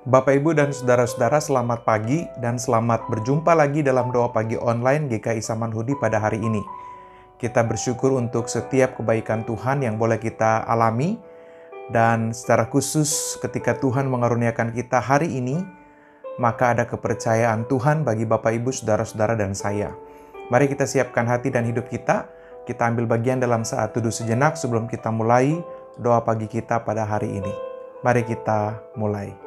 Bapak, Ibu, dan Saudara-saudara, selamat pagi dan selamat berjumpa lagi dalam Doa Pagi Online GKI Samanhudi pada hari ini. Kita bersyukur untuk setiap kebaikan Tuhan yang boleh kita alami, dan secara khusus ketika Tuhan mengaruniakan kita hari ini, maka ada kepercayaan Tuhan bagi Bapak, Ibu, Saudara-saudara, dan saya. Mari kita siapkan hati dan hidup kita ambil bagian dalam saat teduh sejenak sebelum kita mulai doa pagi kita pada hari ini. Mari kita mulai.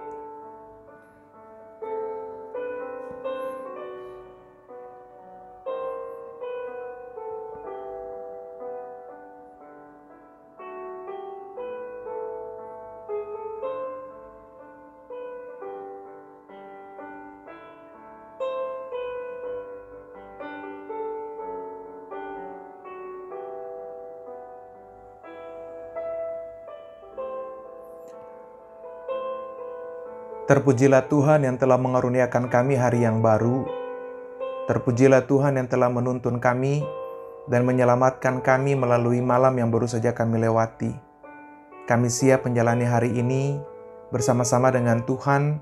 Terpujilah Tuhan yang telah mengaruniakan kami hari yang baru. Terpujilah Tuhan yang telah menuntun kami dan menyelamatkan kami melalui malam yang baru saja kami lewati. Kami siap menjalani hari ini bersama-sama dengan Tuhan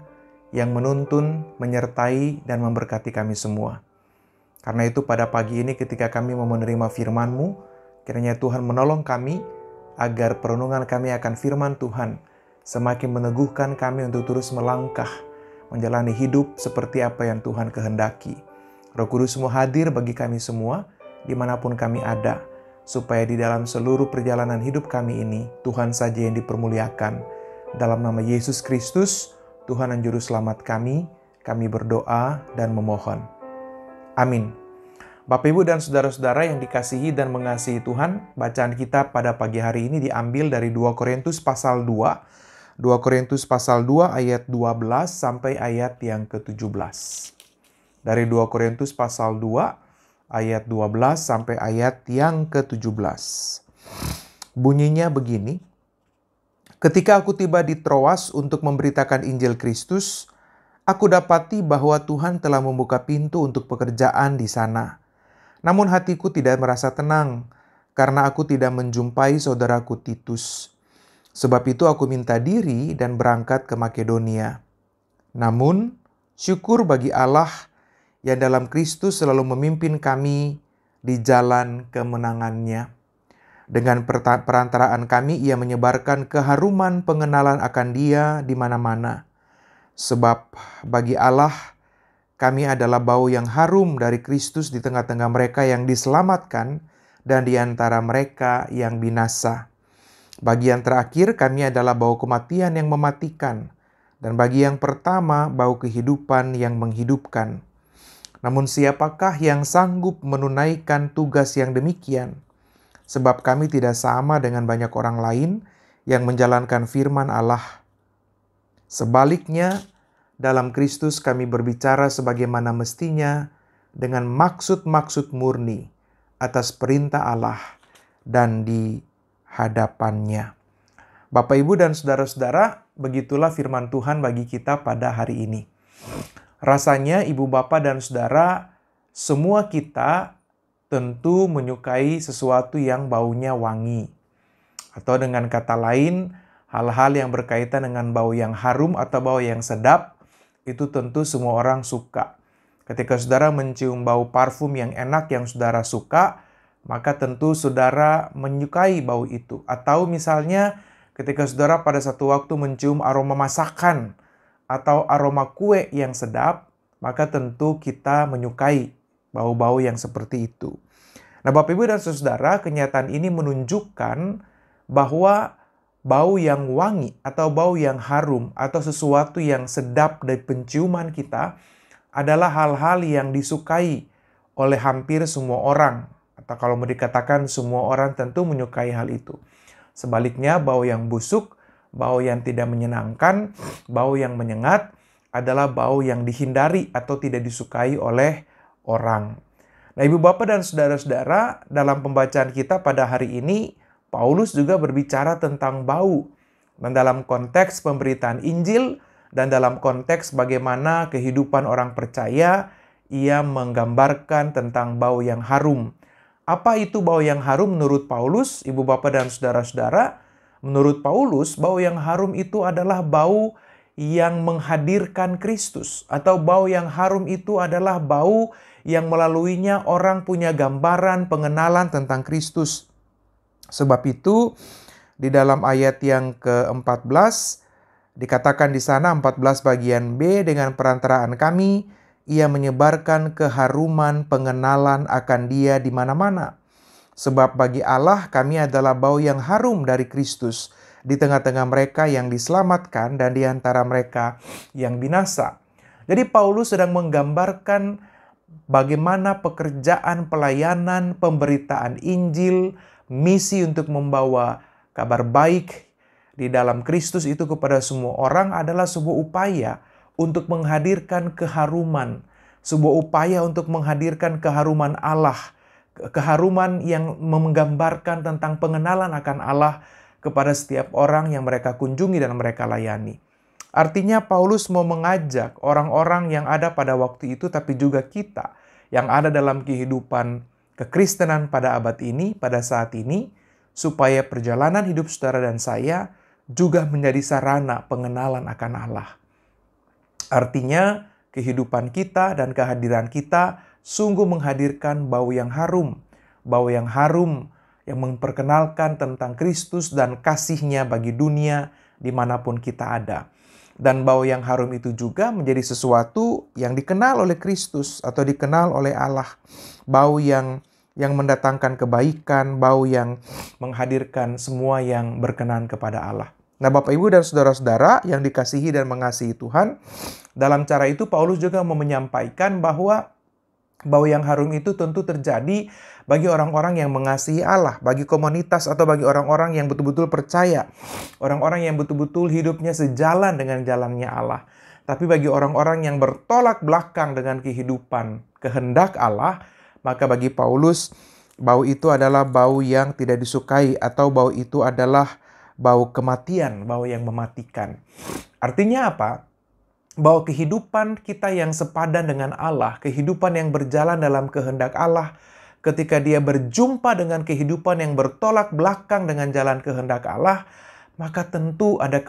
yang menuntun, menyertai, dan memberkati kami semua. Karena itu pada pagi ini ketika kami mau menerima firman-Mu, kiranya Tuhan menolong kami agar perenungan kami akan firman Tuhan semakin meneguhkan kami untuk terus melangkah, menjalani hidup seperti apa yang Tuhan kehendaki. Roh Kudus-Mu hadir bagi kami semua, dimanapun kami ada, supaya di dalam seluruh perjalanan hidup kami ini, Tuhan saja yang dipermuliakan. Dalam nama Yesus Kristus, Tuhan dan Juru Selamat kami berdoa dan memohon. Amin. Bapak, Ibu, dan Saudara-saudara yang dikasihi dan mengasihi Tuhan, bacaan kita pada pagi hari ini diambil dari 2 Korintus pasal 2, 2 Korintus pasal 2 ayat 12 sampai ayat yang ke-17. Dari 2 Korintus pasal 2 ayat 12 sampai ayat yang ke-17. Bunyinya begini. Ketika aku tiba di Troas untuk memberitakan Injil Kristus, aku dapati bahwa Tuhan telah membuka pintu untuk pekerjaan di sana. Namun hatiku tidak merasa tenang karena aku tidak menjumpai saudaraku Titus. Sebab itu aku minta diri dan berangkat ke Makedonia. Namun, syukur bagi Allah yang dalam Kristus selalu memimpin kami di jalan kemenangannya. Dengan perantaraan kami, Ia menyebarkan keharuman pengenalan akan Dia di mana-mana. Sebab bagi Allah, kami adalah bau yang harum dari Kristus di tengah-tengah mereka yang diselamatkan dan di antara mereka yang binasa. Bagi yang terakhir, kami adalah bau kematian yang mematikan, dan bagi yang pertama, bau kehidupan yang menghidupkan. Namun siapakah yang sanggup menunaikan tugas yang demikian? Sebab kami tidak sama dengan banyak orang lain yang menjalankan firman Allah. Sebaliknya, dalam Kristus kami berbicara sebagaimana mestinya dengan maksud-maksud murni atas perintah Allah dan di hadapannya. Bapak, Ibu, dan Saudara-saudara, begitulah firman Tuhan bagi kita pada hari ini. Rasanya Ibu, Bapak, dan Saudara, semua kita tentu menyukai sesuatu yang baunya wangi. Atau dengan kata lain, hal-hal yang berkaitan dengan bau yang harum atau bau yang sedap, itu tentu semua orang suka. Ketika saudara mencium bau parfum yang enak yang saudara suka, maka tentu saudara menyukai bau itu. Atau misalnya ketika saudara pada satu waktu mencium aroma masakan atau aroma kue yang sedap, maka tentu kita menyukai bau-bau yang seperti itu. Nah, Bapak, Ibu, dan Saudara, kenyataan ini menunjukkan bahwa bau yang wangi atau bau yang harum atau sesuatu yang sedap dari penciuman kita adalah hal-hal yang disukai oleh hampir semua orang. Atau kalau mau dikatakan semua orang tentu menyukai hal itu. Sebaliknya, bau yang busuk, bau yang tidak menyenangkan, bau yang menyengat adalah bau yang dihindari atau tidak disukai oleh orang. Nah, Ibu, Bapak, dan Saudara-saudara, dalam pembacaan kita pada hari ini, Paulus juga berbicara tentang bau. Dan dalam konteks pemberitaan Injil dan dalam konteks bagaimana kehidupan orang percaya, ia menggambarkan tentang bau yang harum. Apa itu bau yang harum menurut Paulus, Ibu, Bapak, dan Saudara-saudara? Menurut Paulus, bau yang harum itu adalah bau yang menghadirkan Kristus, atau bau yang harum itu adalah bau yang melaluinya orang punya gambaran pengenalan tentang Kristus. Sebab itu di dalam ayat yang ke-14 dikatakan di sana 14 bagian B, dengan perantaraan kami ia menyebarkan keharuman pengenalan akan Dia di mana-mana. Sebab bagi Allah kami adalah bau yang harum dari Kristus di tengah-tengah mereka yang diselamatkan dan di antara mereka yang binasa. Jadi Paulus sedang menggambarkan bagaimana pekerjaan pelayanan, pemberitaan Injil, misi untuk membawa kabar baik di dalam Kristus itu kepada semua orang adalah sebuah upaya untuk menghadirkan keharuman, sebuah upaya untuk menghadirkan keharuman Allah, keharuman yang menggambarkan tentang pengenalan akan Allah kepada setiap orang yang mereka kunjungi dan mereka layani. Artinya Paulus mau mengajak orang-orang yang ada pada waktu itu, tapi juga kita yang ada dalam kehidupan kekristenan pada abad ini, pada saat ini, supaya perjalanan hidup saudara dan saya juga menjadi sarana pengenalan akan Allah. Artinya kehidupan kita dan kehadiran kita sungguh menghadirkan bau yang harum yang memperkenalkan tentang Kristus dan kasih-Nya bagi dunia dimanapun kita ada. Dan bau yang harum itu juga menjadi sesuatu yang dikenal oleh Kristus atau dikenal oleh Allah. Bau yang mendatangkan kebaikan, bau yang menghadirkan semua yang berkenan kepada Allah. Nah, Bapak, Ibu, dan saudara-saudara yang dikasihi dan mengasihi Tuhan, dalam cara itu Paulus juga mau menyampaikan bahwa bau yang harum itu tentu terjadi bagi orang-orang yang mengasihi Allah, bagi komunitas atau bagi orang-orang yang betul-betul percaya, orang-orang yang betul-betul hidupnya sejalan dengan jalannya Allah. Tapi bagi orang-orang yang bertolak belakang dengan kehidupan kehendak Allah, maka bagi Paulus bau itu adalah bau yang tidak disukai, atau bau itu adalah bau kematian, bau yang mematikan. Artinya apa? Bahwa kehidupan kita yang sepadan dengan Allah, kehidupan yang berjalan dalam kehendak Allah, ketika dia berjumpa dengan kehidupan yang bertolak belakang dengan jalan kehendak Allah, maka tentu ada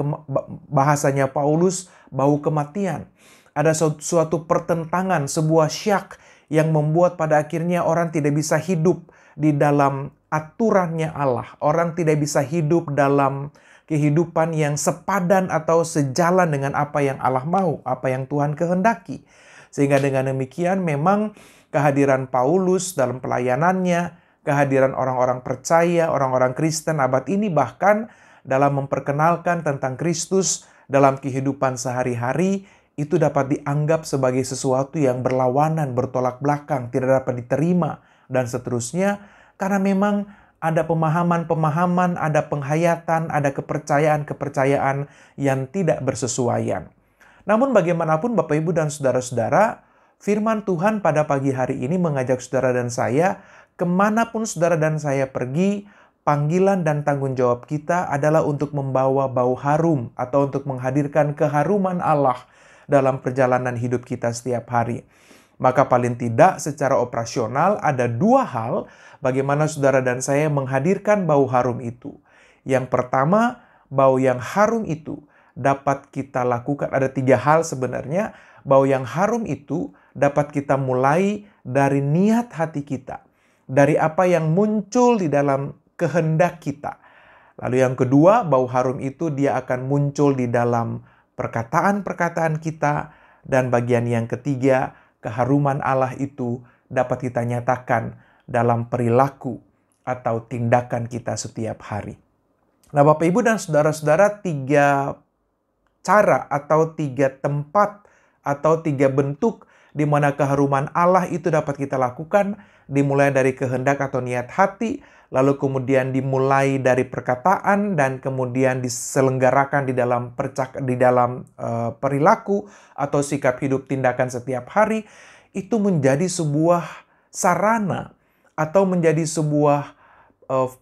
bahasanya Paulus, bau kematian. Ada suatu pertentangan, sebuah syak yang membuat pada akhirnya orang tidak bisa hidup di dalam aturannya Allah. Orang tidak bisa hidup dalam kehidupan yang sepadan atau sejalan dengan apa yang Allah mau, apa yang Tuhan kehendaki. Sehingga dengan demikian memang kehadiran Paulus dalam pelayanannya, kehadiran orang-orang percaya, orang-orang Kristen abad ini bahkan dalam memperkenalkan tentang Kristus dalam kehidupan sehari-hari, itu dapat dianggap sebagai sesuatu yang berlawanan, bertolak belakang, tidak dapat diterima, dan seterusnya, karena memang ada pemahaman-pemahaman, ada penghayatan, ada kepercayaan-kepercayaan yang tidak bersesuaian. Namun bagaimanapun Bapak, Ibu, dan saudara-saudara, firman Tuhan pada pagi hari ini mengajak saudara dan saya, kemanapun saudara dan saya pergi, panggilan dan tanggung jawab kita adalah untuk membawa bau harum atau untuk menghadirkan keharuman Allah dalam perjalanan hidup kita setiap hari. Maka paling tidak secara operasional ada dua hal bagaimana saudara dan saya menghadirkan bau harum itu. Yang pertama, bau yang harum itu dapat kita lakukan. Ada tiga hal sebenarnya. Bau yang harum itu dapat kita mulai dari niat hati kita. Dari apa yang muncul di dalam kehendak kita. Lalu yang kedua, bau harum itu dia akan muncul di dalam perkataan-perkataan kita. Dan bagian yang ketiga, keharuman Allah itu dapat kita nyatakan dalam perilaku atau tindakan kita setiap hari. Nah, Bapak, Ibu, dan saudara-saudara, tiga cara atau tiga tempat atau tiga bentuk di mana keharuman Allah itu dapat kita lakukan, dimulai dari kehendak atau niat hati, lalu kemudian dimulai dari perkataan, dan kemudian diselenggarakan di dalam perilaku atau sikap hidup tindakan setiap hari. Itu menjadi sebuah sarana atau menjadi sebuah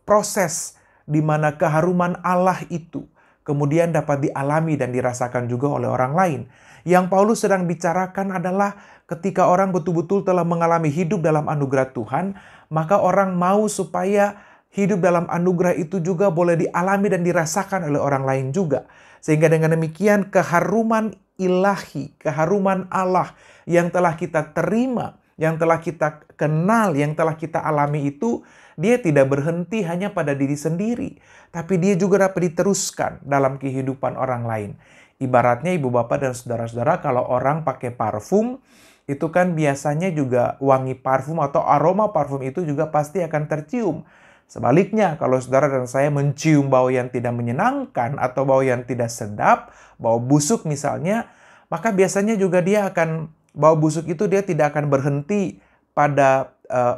proses di mana keharuman Allah itu kemudian dapat dialami dan dirasakan juga oleh orang lain. Yang Paulus sedang bicarakan adalah ketika orang betul-betul telah mengalami hidup dalam anugerah Tuhan, maka orang mau supaya hidup dalam anugerah itu juga boleh dialami dan dirasakan oleh orang lain juga. Sehingga dengan demikian keharuman ilahi, keharuman Allah yang telah kita terima, yang telah kita kenal, yang telah kita alami itu, dia tidak berhenti hanya pada diri sendiri, tapi dia juga dapat diteruskan dalam kehidupan orang lain. Ibaratnya ibu bapak dan saudara-saudara, kalau orang pakai parfum, itu kan biasanya juga wangi parfum atau aroma parfum itu juga pasti akan tercium. Sebaliknya, kalau saudara dan saya mencium bau yang tidak menyenangkan atau bau yang tidak sedap, bau busuk misalnya, maka biasanya juga bau busuk itu dia tidak akan berhenti pada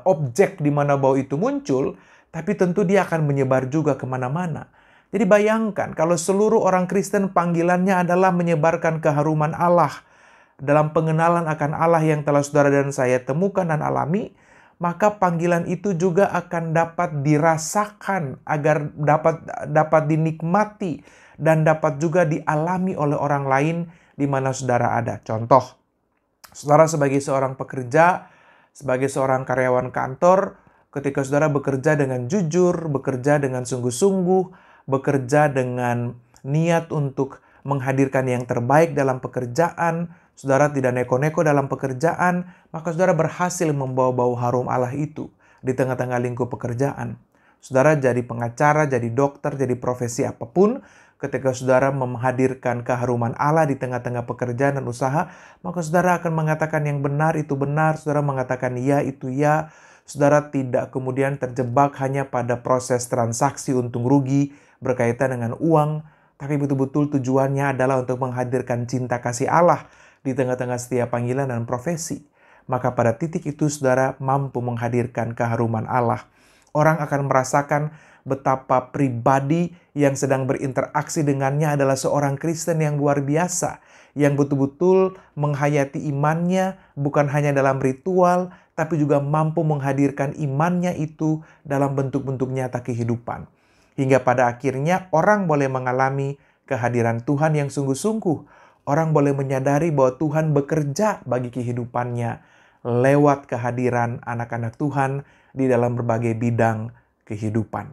objek di mana bau itu muncul, tapi tentu dia akan menyebar juga kemana-mana. Jadi bayangkan kalau seluruh orang Kristen panggilannya adalah menyebarkan keharuman Allah dalam pengenalan akan Allah yang telah saudara dan saya temukan dan alami, maka panggilan itu juga akan dapat dirasakan agar dapat dinikmati dan dapat juga dialami oleh orang lain di mana saudara ada. Contoh, saudara sebagai seorang pekerja, sebagai seorang karyawan kantor, ketika saudara bekerja dengan jujur, bekerja dengan sungguh-sungguh, bekerja dengan niat untuk menghadirkan yang terbaik dalam pekerjaan, saudara tidak neko-neko dalam pekerjaan, maka saudara berhasil membawa bau harum Allah itu di tengah-tengah lingkup pekerjaan. Saudara jadi pengacara, jadi dokter, jadi profesi apapun, ketika saudara menghadirkan keharuman Allah di tengah-tengah pekerjaan dan usaha, maka saudara akan mengatakan yang benar itu benar, saudara mengatakan ya itu ya. Saudara tidak kemudian terjebak hanya pada proses transaksi untung rugi berkaitan dengan uang, tapi betul-betul tujuannya adalah untuk menghadirkan cinta kasih Allah di tengah-tengah setiap panggilan dan profesi. Maka pada titik itu saudara mampu menghadirkan keharuman Allah. Orang akan merasakan betapa pribadi yang sedang berinteraksi dengannya adalah seorang Kristen yang luar biasa, yang betul-betul menghayati imannya bukan hanya dalam ritual, tapi juga mampu menghadirkan imannya itu dalam bentuk-bentuk nyata kehidupan. Hingga pada akhirnya orang boleh mengalami kehadiran Tuhan yang sungguh-sungguh. Orang boleh menyadari bahwa Tuhan bekerja bagi kehidupannya lewat kehadiran anak-anak Tuhan di dalam berbagai bidang kehidupan.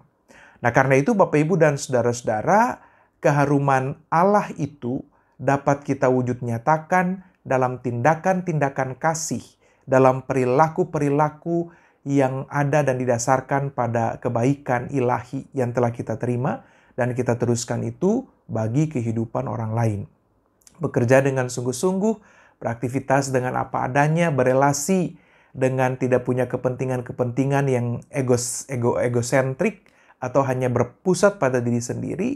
Nah, karena itu Bapak Ibu dan saudara-saudara, keharuman Allah itu dapat kita wujud nyatakan dalam tindakan-tindakan kasih, dalam perilaku-perilaku yang ada dan didasarkan pada kebaikan ilahi yang telah kita terima dan kita teruskan itu bagi kehidupan orang lain. Bekerja dengan sungguh-sungguh, beraktivitas dengan apa adanya, berelasi dengan tidak punya kepentingan-kepentingan yang egosentrik atau hanya berpusat pada diri sendiri,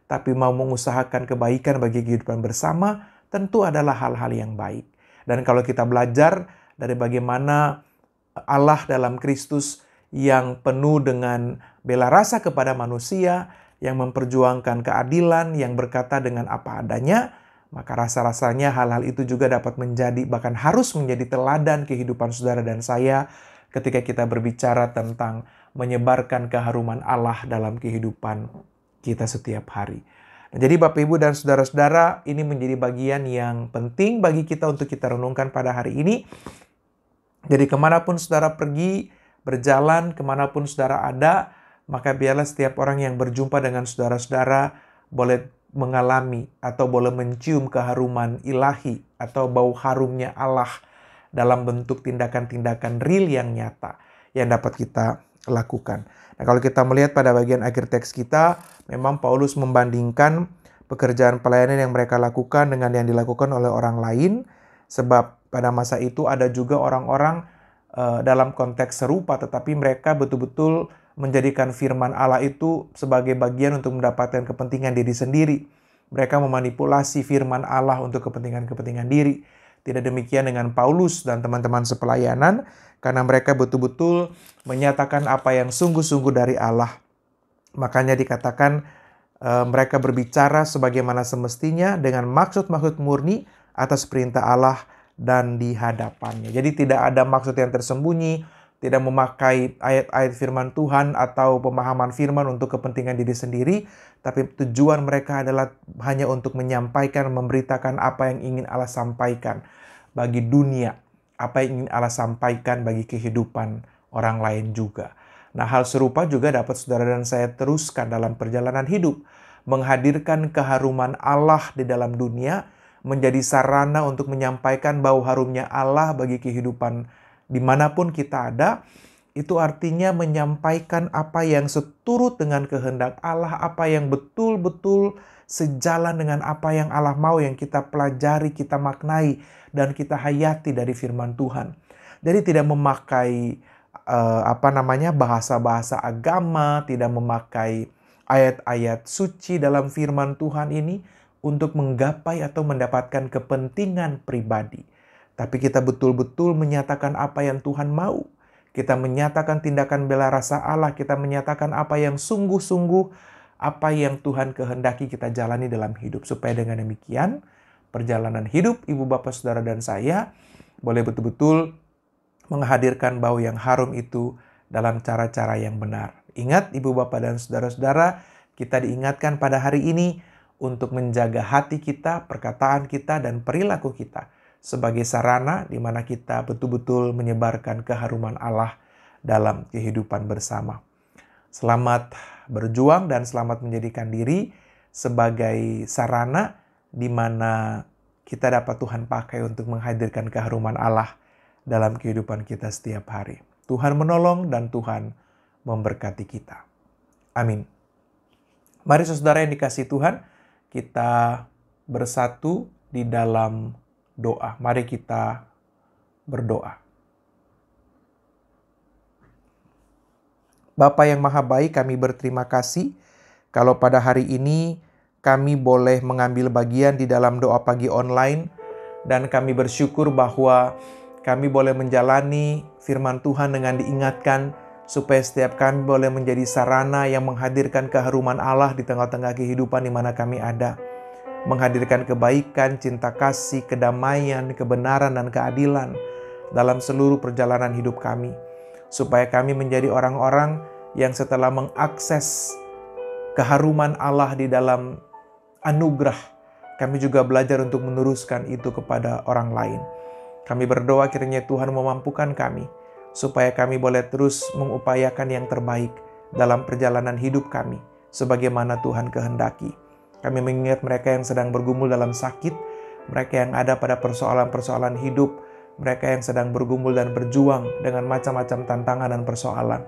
tapi mau mengusahakan kebaikan bagi kehidupan bersama, tentu adalah hal-hal yang baik. Dan kalau kita belajar dari bagaimana Allah dalam Kristus yang penuh dengan bela rasa kepada manusia, yang memperjuangkan keadilan, yang berkata dengan apa adanya, maka rasa-rasanya hal-hal itu juga dapat menjadi, bahkan harus menjadi teladan kehidupan saudara dan saya ketika kita berbicara tentang menyebarkan keharuman Allah dalam kehidupan kita setiap hari. Nah, jadi Bapak Ibu dan saudara-saudara, ini menjadi bagian yang penting bagi kita untuk kita renungkan pada hari ini. Jadi kemanapun saudara pergi, berjalan, kemanapun saudara ada, maka biarlah setiap orang yang berjumpa dengan saudara-saudara boleh mengalami atau boleh mencium keharuman ilahi atau bau harumnya Allah dalam bentuk tindakan-tindakan real yang nyata yang dapat kita lakukan. Nah, kalau kita melihat pada bagian akhir teks kita, memang Paulus membandingkan pekerjaan pelayanan yang mereka lakukan dengan yang dilakukan oleh orang lain, sebab pada masa itu ada juga orang-orang dalam konteks serupa, tetapi mereka betul-betul menjadikan firman Allah itu sebagai bagian untuk mendapatkan kepentingan diri sendiri. Mereka memanipulasi firman Allah untuk kepentingan-kepentingan diri. Tidak demikian dengan Paulus dan teman-teman sepelayanan, karena mereka betul-betul menyatakan apa yang sungguh-sungguh dari Allah. Makanya dikatakan mereka berbicara sebagaimana semestinya dengan maksud-maksud murni atas perintah Allah dan di hadapannya. Jadi tidak ada maksud yang tersembunyi, tidak memakai ayat-ayat firman Tuhan atau pemahaman firman untuk kepentingan diri sendiri, tapi tujuan mereka adalah hanya untuk menyampaikan, memberitakan apa yang ingin Allah sampaikan bagi dunia, apa yang ingin Allah sampaikan bagi kehidupan orang lain juga. Nah, hal serupa juga dapat saudara dan saya teruskan dalam perjalanan hidup. Menghadirkan keharuman Allah di dalam dunia, menjadi sarana untuk menyampaikan bau harumnya Allah bagi kehidupan dimanapun kita ada. Itu artinya menyampaikan apa yang seturut dengan kehendak Allah, apa yang betul-betul sejalan dengan apa yang Allah mau, yang kita pelajari, kita maknai, dan kita hayati dari firman Tuhan. Jadi tidak memakai bahasa-bahasa agama, tidak memakai ayat-ayat suci dalam firman Tuhan ini untuk menggapai atau mendapatkan kepentingan pribadi. Tapi kita betul-betul menyatakan apa yang Tuhan mau. Kita menyatakan tindakan bela rasa Allah, kita menyatakan apa yang sungguh-sungguh, apa yang Tuhan kehendaki kita jalani dalam hidup. Supaya dengan demikian, perjalanan hidup Ibu, Bapak, Saudara, dan saya boleh betul-betul menghadirkan bau yang harum itu dalam cara-cara yang benar. Ingat Ibu, Bapak, dan Saudara-saudara, kita diingatkan pada hari ini untuk menjaga hati kita, perkataan kita, dan perilaku kita sebagai sarana di mana kita betul-betul menyebarkan keharuman Allah dalam kehidupan bersama. Selamat berjuang dan selamat menjadikan diri sebagai sarana di mana kita dapat Tuhan pakai untuk menghadirkan keharuman Allah dalam kehidupan kita setiap hari. Tuhan menolong dan Tuhan memberkati kita. Amin. Mari saudara yang dikasihi Tuhan, kita bersatu di dalam doa. Mari kita berdoa. Bapa yang Maha Baik, kami berterima kasih kalau pada hari ini kami boleh mengambil bagian di dalam doa pagi online, dan kami bersyukur bahwa kami boleh menjalani firman Tuhan dengan diingatkan supaya setiap kami boleh menjadi sarana yang menghadirkan keharuman Allah di tengah-tengah kehidupan di mana kami ada. Menghadirkan kebaikan, cinta kasih, kedamaian, kebenaran, dan keadilan dalam seluruh perjalanan hidup kami. Supaya kami menjadi orang-orang yang setelah mengakses keharuman Allah di dalam anugerah, kami juga belajar untuk meneruskan itu kepada orang lain. Kami berdoa kiranya Tuhan memampukan kami, supaya kami boleh terus mengupayakan yang terbaik dalam perjalanan hidup kami, sebagaimana Tuhan kehendaki. Kami mengingat mereka yang sedang bergumul dalam sakit, mereka yang ada pada persoalan-persoalan hidup, mereka yang sedang bergumul dan berjuang dengan macam-macam tantangan dan persoalan.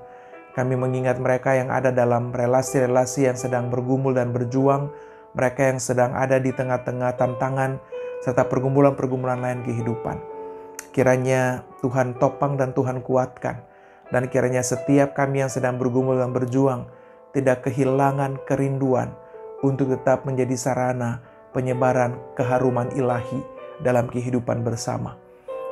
Kami mengingat mereka yang ada dalam relasi-relasi yang sedang bergumul dan berjuang, mereka yang sedang ada di tengah-tengah tantangan, serta pergumulan-pergumulan lain kehidupan. Kiranya Tuhan topang dan Tuhan kuatkan. Dan kiranya setiap kami yang sedang bergumul dan berjuang tidak kehilangan kerinduan untuk tetap menjadi sarana penyebaran keharuman ilahi dalam kehidupan bersama.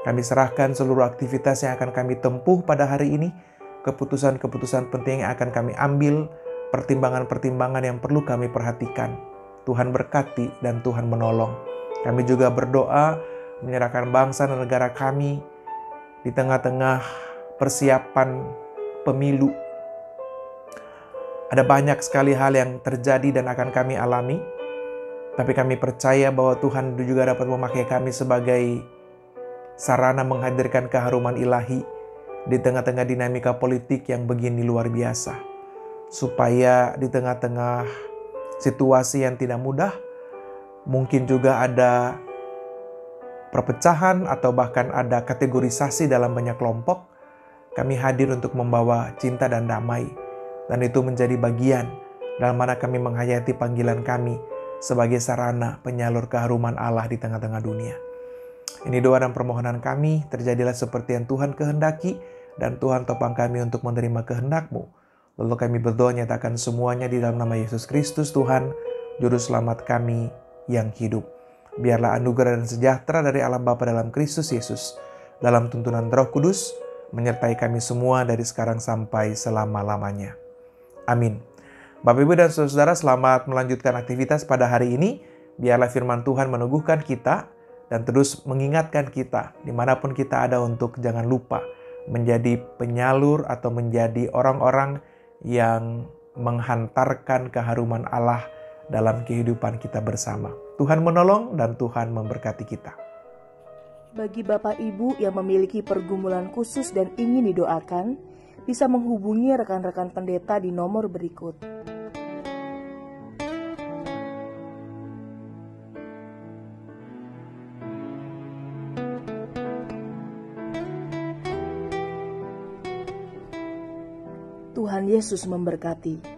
Kami serahkan seluruh aktivitas yang akan kami tempuh pada hari ini, keputusan-keputusan penting yang akan kami ambil, pertimbangan-pertimbangan yang perlu kami perhatikan. Tuhan berkati dan Tuhan menolong. Kami juga berdoa menyerahkan bangsa dan negara kami di tengah-tengah persiapan pemilu. Ada banyak sekali hal yang terjadi dan akan kami alami, tapi kami percaya bahwa Tuhan juga dapat memakai kami sebagai sarana menghadirkan keharuman ilahi di tengah-tengah dinamika politik yang begini luar biasa. Supaya di tengah-tengah situasi yang tidak mudah, mungkin juga ada perpecahan atau bahkan ada kategorisasi dalam banyak kelompok, kami hadir untuk membawa cinta dan damai. Dan itu menjadi bagian dalam mana kami menghayati panggilan kami sebagai sarana penyalur keharuman Allah di tengah-tengah dunia. Ini doa dan permohonan kami, terjadilah seperti yang Tuhan kehendaki, dan Tuhan topang kami untuk menerima kehendak-Mu. Lalu kami berdoa nyatakan semuanya di dalam nama Yesus Kristus Tuhan, Juru Selamat kami yang hidup. Biarlah anugerah dan sejahtera dari Allah Bapa dalam Kristus Yesus, dalam tuntunan Roh Kudus, menyertai kami semua dari sekarang sampai selama-lamanya. Amin. Bapak, Ibu, dan Saudara, selamat melanjutkan aktivitas pada hari ini. Biarlah firman Tuhan meneguhkan kita dan terus mengingatkan kita dimanapun kita ada untuk jangan lupa menjadi penyalur atau menjadi orang-orang yang menghantarkan keharuman Allah dalam kehidupan kita bersama. Tuhan menolong dan Tuhan memberkati kita. Bagi Bapak Ibu yang memiliki pergumulan khusus dan ingin didoakan, bisa menghubungi rekan-rekan pendeta di nomor berikut. Tuhan Yesus memberkati.